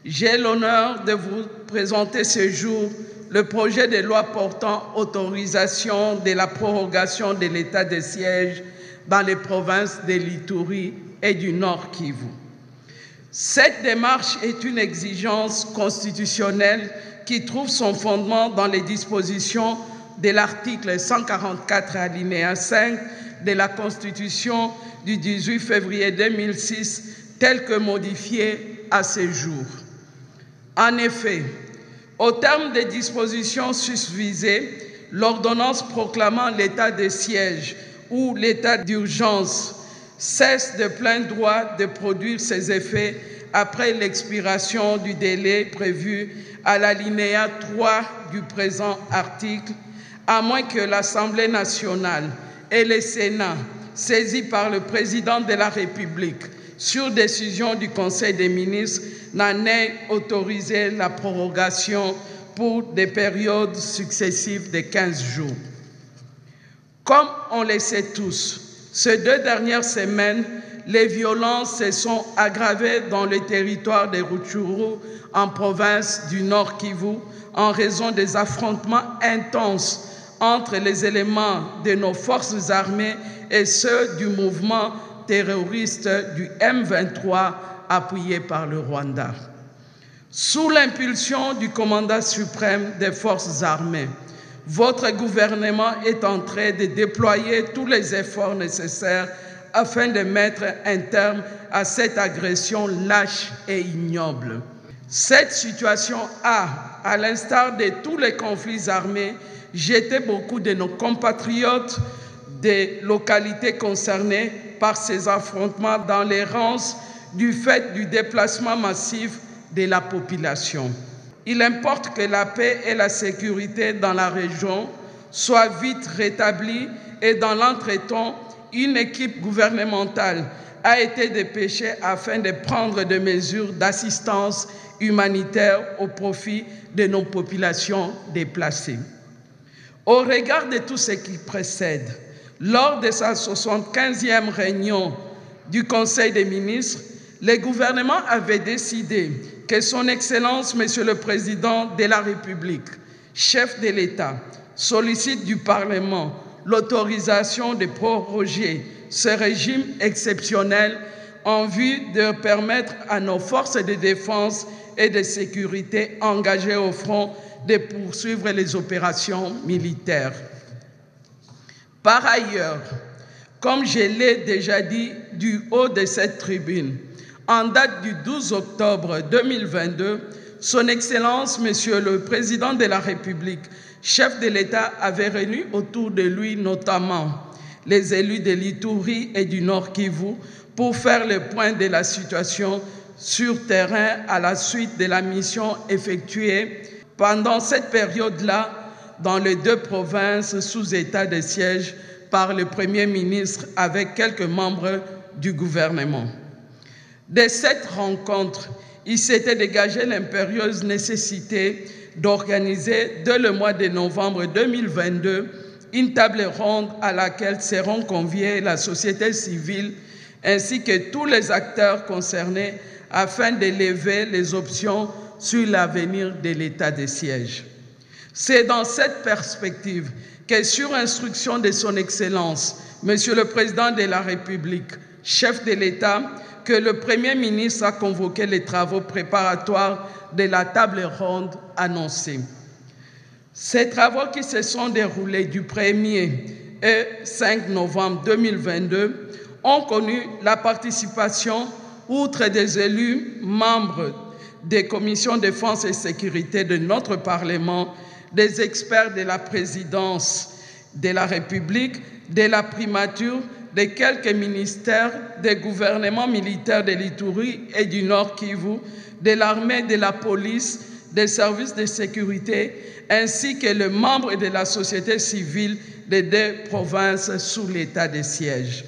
J'ai l'honneur de vous présenter ce jour le projet de loi portant autorisation de la prorogation de l'état de siège dans les provinces de l'Ituri et du Nord Kivu. Cette démarche est une exigence constitutionnelle qui trouve son fondement dans les dispositions de l'article 144 alinéa 5 de la Constitution du 18 février 2006, telle que modifiée à ce jour. En effet, au terme des dispositions susvisées, l'ordonnance proclamant l'état de siège ou l'état d'urgence cesse de plein droit de produire ses effets après l'expiration du délai prévu à l'alinéa 3 du présent article, à moins que l'Assemblée nationale et le Sénat, saisis par le président de la République sur décision du Conseil des ministres, n'en aient autorisé la prorogation pour des périodes successives de 15 jours. Comme on le sait tous, ces 2 dernières semaines, les violences se sont aggravées dans le territoire de Rutshuru, en province du Nord Kivu, en raison des affrontements intenses entre les éléments de nos forces armées et ceux du mouvement terroriste du M23 appuyé par le Rwanda. Sous l'impulsion du commandant suprême des forces armées, votre gouvernement est en train de déployer tous les efforts nécessaires afin de mettre un terme à cette agression lâche et ignoble. Cette situation a, à l'instar de tous les conflits armés, jeté beaucoup de nos compatriotes des localités concernées par ces affrontements dans l'errance du fait du déplacement massif de la population. Il importe que la paix et la sécurité dans la région soient vite rétablies et dans l'entretemps, une équipe gouvernementale a été dépêchée afin de prendre des mesures d'assistance humanitaire au profit de nos populations déplacées. Au regard de tout ce qui précède, lors de sa 75e réunion du Conseil des ministres, le gouvernement avait décidé que son Excellence, Monsieur le Président de la République, chef de l'État, sollicite du Parlement l'autorisation de proroger ce régime exceptionnel en vue de permettre à nos forces de défense et de sécurité engagées au front de poursuivre les opérations militaires. Par ailleurs, comme je l'ai déjà dit du haut de cette tribune, en date du 12 octobre 2022, Son Excellence, Monsieur le Président de la République, chef de l'État, avait réuni autour de lui notamment les élus de l'Ituri et du Nord Kivu pour faire le point de la situation sur terrain à la suite de la mission effectuée pendant cette période-là dans les 2 provinces sous état de siège par le Premier ministre avec quelques membres du gouvernement. De cette rencontre, il s'était dégagé l'impérieuse nécessité d'organiser dès le mois de novembre 2022 une table ronde à laquelle seront conviés la société civile ainsi que tous les acteurs concernés afin d'élever les options sur l'avenir de l'état de siège. C'est dans cette perspective que, sur instruction de Son Excellence, Monsieur le Président de la République, chef de l'État, que le Premier ministre a convoqué les travaux préparatoires de la table ronde annoncée. Ces travaux qui se sont déroulés du 1er et 5 novembre 2022 ont connu la participation, outre des élus, membres des commissions défense et sécurité de notre Parlement, des experts de la présidence de la République, de la primature, de quelques ministères, des gouvernements militaires de l'Ituri et du Nord Kivu, de l'armée, de la police, des services de sécurité, ainsi que les membres de la société civile des 2 provinces sous l'état de siège.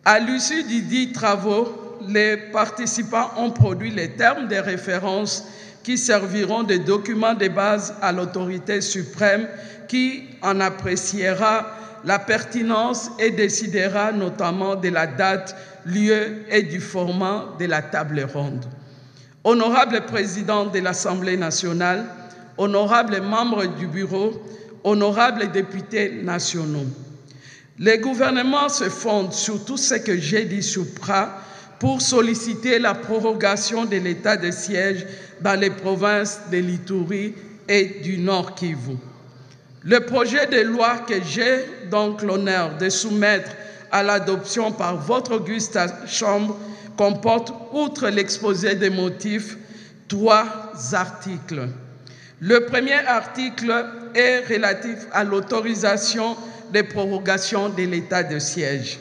À l'issue du dit travaux, les participants ont produit les termes de référence qui serviront de documents de base à l'autorité suprême qui en appréciera la pertinence et décidera notamment de la date, lieu et du format de la table ronde. Honorable Président de l'Assemblée nationale, honorables membres du Bureau, honorables députés nationaux, le gouvernement se fonde sur tout ce que j'ai dit supra pour solliciter la prorogation de l'état de siège dans les provinces de l'Ituri et du Nord Kivu. Le projet de loi que j'ai donc l'honneur de soumettre à l'adoption par votre auguste Chambre comporte, outre l'exposé des motifs, 3 articles. Le premier article est relatif à l'autorisation des prorogations de l'état de siège.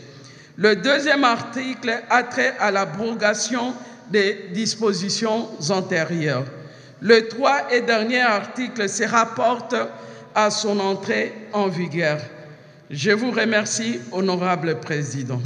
Le deuxième article a trait à l'abrogation des dispositions antérieures. Le 3 et dernier article se rapporte à son entrée en vigueur. Je vous remercie, honorable Président.